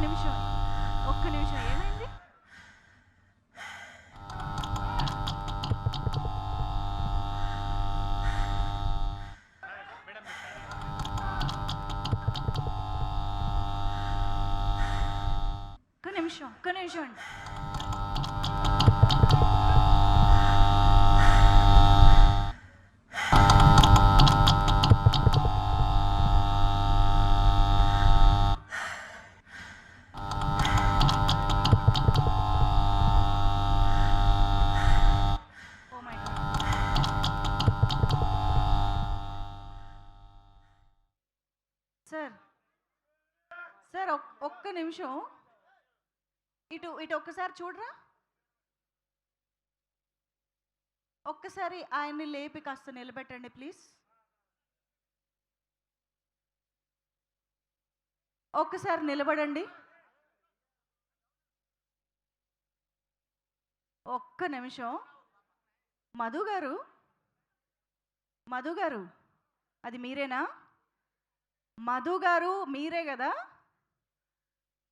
నిమిషం, ఒక్క నిమిషం, ఏమైంది? ఒక్క నిమిషం అండి. సార్ సార్ ఒక్క నిమిషం, ఇటు ఇటు ఒక్కసారి చూడరా. ఒక్కసారి ఆయన్ని లేపి కాస్త నిలబెట్టండి ప్లీజ్. ఒక్కసారి నిలబడండి. ఒక్క నిమిషం. మధు గారు, మధు గారు, అది మీరేనా? మధు గారు మీరే కదా?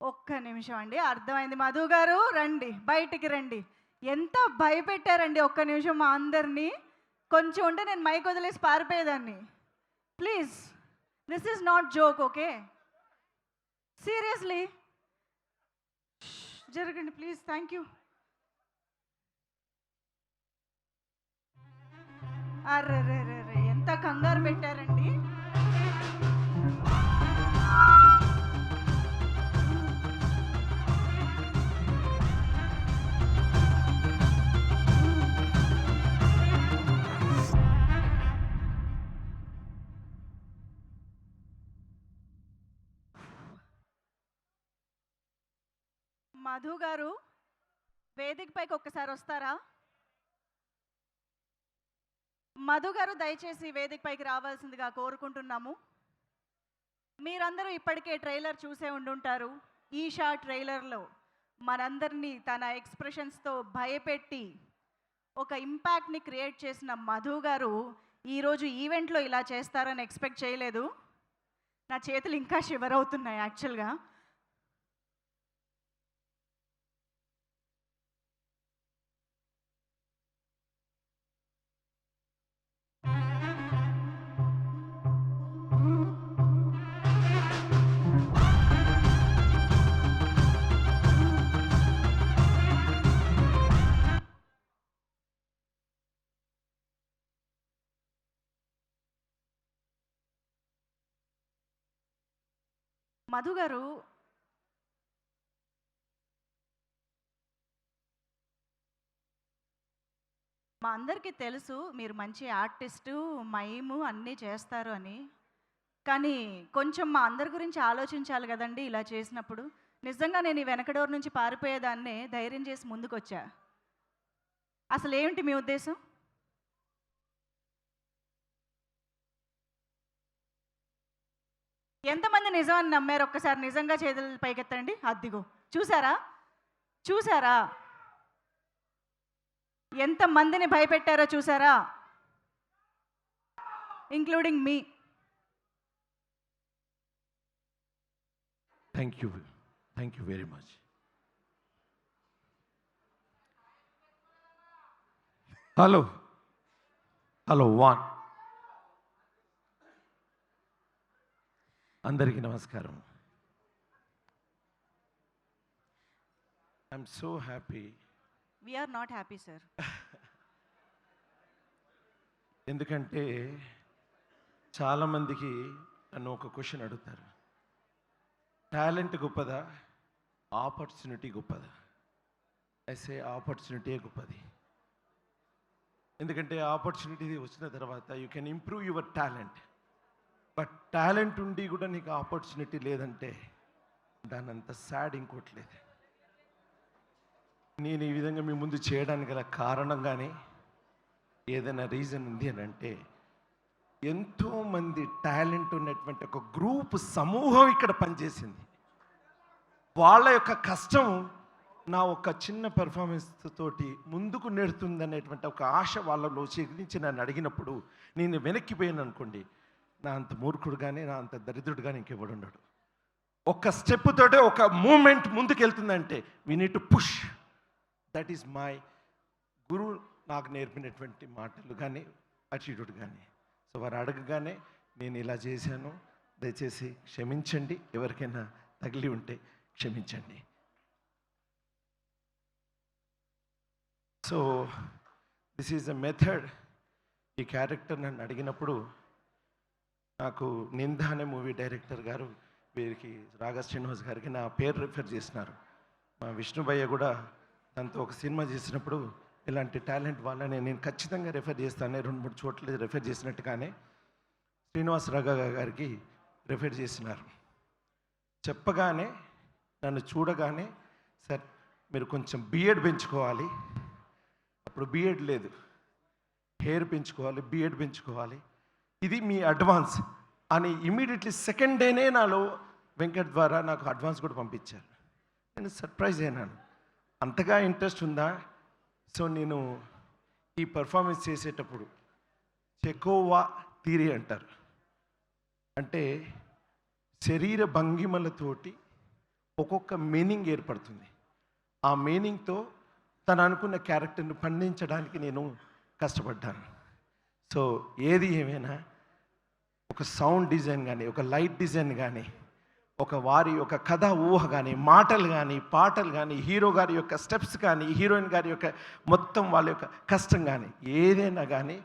ఒక్క నిమిషం అండి, అర్థమైంది. మధు గారు రండి, బయటికి రండి. ఎంత భయపెట్టారండి ఒక్క నిమిషం మా అందరినీ. కొంచెం ఉంటే నేను మైక్ వదిలేసి పారిపోయేదాన్ని. Please, this is not joke, okay? Seriously జరగండి ప్లీజ్. Thank you. అర్రే రే రే రే, ఎంత కంగారు పెట్టారండి. మధు గారు వేదిక పైకి ఒక్కసారి వస్తారా? మధు గారు దయచేసి వేదిక పైకి రావాల్సిందిగా కోరుకుంటున్నాము. మీరందరూ ఇప్పటికే ట్రైలర్ చూసే ఉండుంటారు. ఈషా ట్రైలర్లో మనందరినీ తన ఎక్స్ప్రెషన్స్తో భయపెట్టి ఒక ఇంపాక్ట్ని క్రియేట్ చేసిన మధు గారు ఈరోజు ఈవెంట్లో ఇలా చేస్తారని ఎక్స్పెక్ట్ చేయలేదు. నా చేతులు ఇంకా షివర్ అవుతున్నాయి యాక్చువల్గా. మధు గారు, మా అందరికీ తెలుసు మీరు మంచి ఆర్టిస్టు, మైము అన్నీ చేస్తారు అని. కానీ కొంచెం మా అందరి గురించి ఆలోచించాలి కదండి ఇలా చేసినప్పుడు. నిజంగా నేను ఈ వెనక డోర్ నుంచి పారిపోయేదాన్నే ధైర్యం చేసి ముందుకొచ్చా. అసలు ఏమిటి మీ ఉద్దేశం? ఎంతమంది నిజమని నమ్మారు? ఒక్కసారి నిజంగా చేతులు పైకెత్తండి. అద్దిగో చూసారా, చూసారా ఎంతమందిని భయపెట్టారో చూసారా, including me. Thank you very much. Hello hello one, అందరికీ నమస్కారం. I'm so happy. We are not happy sir. ఎందుకంటే చాలామందికి నన్ను ఒక క్వశ్చన్ అడుగుతారు, టాలెంట్ గొప్పదా, ఆపర్చునిటీ గొప్పదా? ఐసే ఆపర్చునిటీయే గొప్పది. ఎందుకంటే ఆపర్చునిటీ వచ్చిన తర్వాత you can improve your talent. But talent ఉండి కూడా నీకు ఆపర్చునిటీ లేదంటే దాని అంత సాడ్ ఇంకోటి లేదు. నేను ఈ విధంగా మీ ముందు చేయడానికి గల కారణం కానీ ఏదైనా రీజన్ ఉంది అని అంటే, ఎంతోమంది టాలెంట్ ఉన్నటువంటి ఒక గ్రూప్ సమూహం ఇక్కడ పనిచేసింది. వాళ్ళ యొక్క కష్టం నా ఒక చిన్న పెర్ఫార్మెన్స్ తోటి ముందుకు నెడుతుంది అనేటువంటి ఒక ఆశ వాళ్ళలో చిగురించి నన్ను అడిగినప్పుడు నేను వెనక్కిపోయాను అనుకోండి, నా అంత మూర్ఖుడు కానీ నా అంత దరిద్రుడు కానీ ఇంకెవడు ఉండడు. ఒక స్టెప్ తోటే ఒక మూమెంట్ ముందుకు వెళ్తుందంటే we need to push. That is my గురువు నాకు నేర్పినటువంటి మాటలు కానీ అటిట్యూడ్ కానీ. సో వారు అడగగానే నేను ఇలా చేశాను, దయచేసి క్షమించండి, ఎవరికైనా తగిలి ఉంటే క్షమించండి. So this is a method. ఈ క్యారెక్టర్ నన్ను అడిగినప్పుడు నాకు నింద అనే మూవీ డైరెక్టర్ గారు వీరికి రాగా శ్రీనివాస్ గారికి నా పేరు రిఫర్ చేసినారు. మా విష్ణుభయ్య కూడా దాంతో ఒక సినిమా చేసినప్పుడు ఇలాంటి టాలెంట్ వాళ్ళని నేను ఖచ్చితంగా రెఫర్ చేస్తాను, 2-3 చోట్ల రెఫర్ చేసినట్టుగానే శ్రీనివాస్ రాగా గారికి రెఫర్ చేసినారు. చెప్పగానే నన్ను చూడగానే, సార్ మీరు కొంచెం బిఎడ్ పెంచుకోవాలి, అప్పుడు బిఎడ్ లేదు, హెయిర్ పెంచుకోవాలి, బిఎడ్ పెంచుకోవాలి, ఇది మీ అడ్వాన్స్ అని ఇమీడియట్లీ సెకండ్ డేనే నాలో వెంకట్ ద్వారా నాకు అడ్వాన్స్ కూడా పంపించారు. నేను సర్ప్రైజ్ అయినాను, అంతగా ఇంట్రెస్ట్ ఉందా. సో నేను ఈ పర్ఫార్మెన్స్ చేసేటప్పుడు చెకోవా థియరీ అంటారు, అంటే శరీర భంగిమలతోటి ఒక్కొక్క మీనింగ్ ఏర్పడుతుంది. ఆ మీనింగ్తో తను అనుకున్న క్యారెక్టర్ని పండించడానికి నేను కష్టపడ్డాను. సో ఏది ఏమైనా ఒక సౌండ్ డిజైన్ కానీ, ఒక లైట్ డిజైన్ కానీ, ఒక వారి యొక్క కథ ఊహ కానీ, మాటలు కానీ, పాటలు కానీ, హీరో గారి యొక్క స్టెప్స్ కానీ, హీరోయిన్ గారి యొక్క మొత్తం వాళ్ళ యొక్క కష్టం కానీ, ఏదైనా కానీ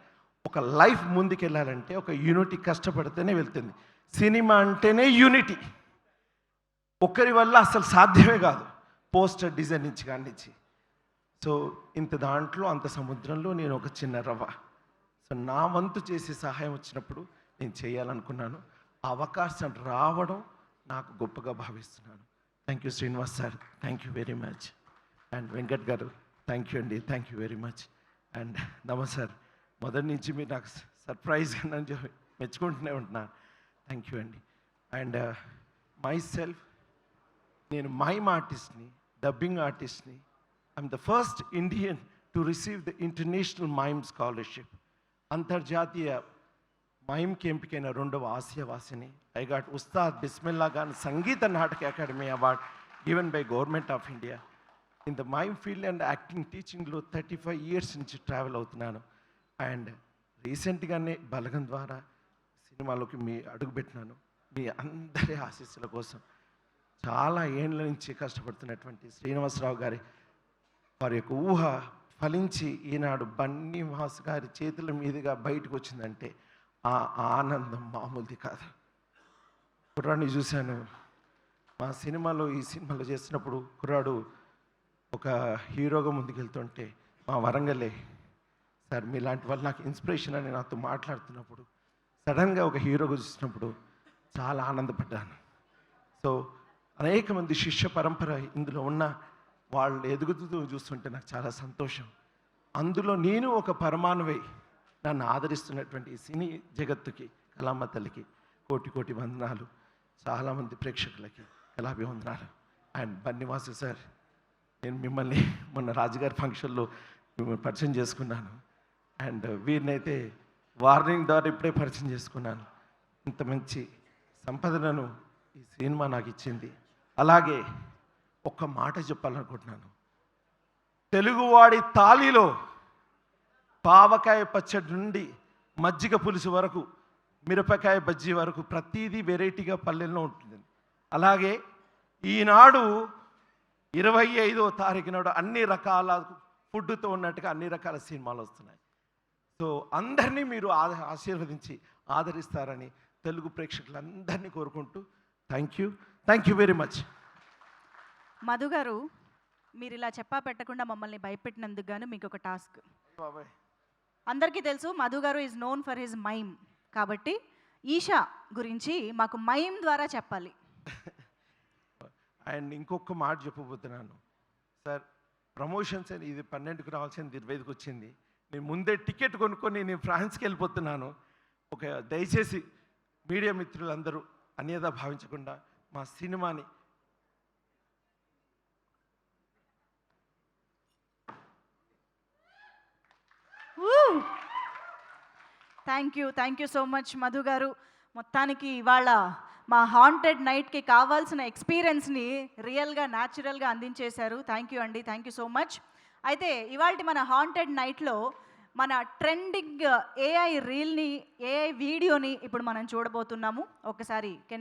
ఒక లైఫ్ ముందుకెళ్ళాలంటే ఒక యూనిటీ కష్టపడితేనే వెళ్తుంది. సినిమా అంటేనే యూనిటీ, ఒక్కరి వల్ల అసలు సాధ్యమే కాదు. పోస్టర్ డిజైన్ నుంచి కానించి. సో ఇంత దాంట్లో అంత సముద్రంలో నేను ఒక చిన్న రవ్వ. సో నా వంతు చేసే సహాయం వచ్చినప్పుడు నేను చేయాలనుకున్నాను. ఆ అవకాశం రావడం నాకు గొప్పగా భావిస్తున్నాను. Thank you Srinivas sir, thank you very much. And Venkat garu thank you అండి, thank you very much. And నమ సార్, మొదటి నుంచి మీరు నాకు సర్ప్రైజ్గా నన్ను మెచ్చుకుంటూనే ఉంటున్నాను. థ్యాంక్ యూ అండి. అండ్ మై సెల్ఫ్, నేను మైమ్ ఆర్టిస్ట్ని, డబ్బింగ్ ఆర్టిస్ట్ని. I'm the first Indian to receive the international mime scholarship. అంతర్జాతీయ మైమ్కి ఎంపికైన 2వ ఆసియావాసిని. I got Ustad Bismillah Khan Sangeet Natak Akademi award given by government of India. In the mime field and acting టీచింగ్లో 35 years నుంచి ట్రావెల్ అవుతున్నాను. అండ్ రీసెంట్గానే బలగం ద్వారా సినిమాలోకి అడుగుపెట్టినాను. మీ అందరి ఆశీస్సుల కోసం చాలా ఏళ్ళ నుంచి కష్టపడుతున్నటువంటి శ్రీనివాసరావు గారి వారి యొక్క ఊహ ఫలించి ఈనాడు బన్నీవాస్ గారి చేతుల మీదుగా బయటకు వచ్చిందంటే ఆ ఆనందం మామూలుది కాదు. కుర్రాడిని చూశాను మా సినిమాలో, ఈ సినిమాలో చేసినప్పుడు కుర్రాడు ఒక హీరోగా ముందుకెళ్తుంటే మా వరంగలే సార్ మీలాంటి వాళ్ళు నాకు ఇన్స్పిరేషన్ అని నాతో మాట్లాడుతున్నప్పుడు సడన్గా ఒక హీరోగా చూసినప్పుడు చాలా ఆనందపడ్డాను. సో అనేక మంది శిష్య పరంపర ఇందులో ఉన్న వాళ్ళు ఎదుగుతూ చూస్తుంటే నాకు చాలా సంతోషం. అందులో నేను ఒక పరమాణువై నన్ను ఆదరిస్తున్నటువంటి సినీ జగత్తుకి, కళామ్మ తల్లికి కోటి కోటి వందనాలు. చాలామంది ప్రేక్షకులకి కళాభివందనాలు. అండ్ బన్నీవాసు సార్, నేను మిమ్మల్ని మొన్న రాజుగారి ఫంక్షన్లో మిమ్మల్ని పరిచయం చేసుకున్నాను. అండ్ వీరినైతే వార్నింగ్ ద్వారా ఇప్పుడే పరిచయం చేసుకున్నాను. ఇంత మంచి సంపదలను ఈ సినిమా నాకు ఇచ్చింది. అలాగే ఒక్క మాట చెప్పాలనుకుంటున్నాను. తెలుగువాడి తాళిలో పావకాయ పచ్చడి నుండి మజ్జిగ పులుసు వరకు, మిరపకాయ బజ్జీ వరకు ప్రతిదీ వెరైటీగా పల్లెల్లో ఉంటుంది. అలాగే ఈనాడు 25వ తారీఖు నాడు అన్ని రకాల ఫుడ్తో ఉన్నట్టుగా అన్ని రకాల సినిమాలు వస్తున్నాయి. సో అందరినీ మీరు ఆశీర్వదించి ఆదరిస్తారని తెలుగు ప్రేక్షకులందరినీ కోరుకుంటూ thank you very much. Madhu గారు, మీరు ఇలా చెప్పా పెట్టకుండా మమ్మల్ని భయపెట్టినందుకు గాను మీకు ఒక టాస్క్. అందరికీ తెలుసు మధు గారు is known for his mime, కాబట్టి ఈషా గురించి మాకు మైమ్ ద్వారా చెప్పాలి. అండ్ ఇంకొక మాట చెప్పబోతున్నాను సార్. ప్రమోషన్స్ అని ఇది 12కు రావాల్సింది 25కి వచ్చింది. నేను ముందే టికెట్ కొనుక్కొని నేను ఫ్రాన్స్కి వెళ్ళిపోతున్నాను. దయచేసి మీడియా మిత్రులందరూ అన్యదా భావించకుండా మా సినిమాని thank you so much Madhu గారు. మొత్తానికి ఇవాళ మా హాంటెడ్ నైట్కి కావాల్సిన ఎక్స్పీరియన్స్ని రియల్గా న్యాచురల్గా అందించేశారు. థ్యాంక్ యూ అండి, థ్యాంక్ యూ సో మచ్. అయితే ఇవాళ మన హాంటెడ్ నైట్లో మన ట్రెండింగ్ ఏఐ రీల్ని, ఏఐ వీడియోని ఇప్పుడు మనం చూడబోతున్నాము. ఒకసారి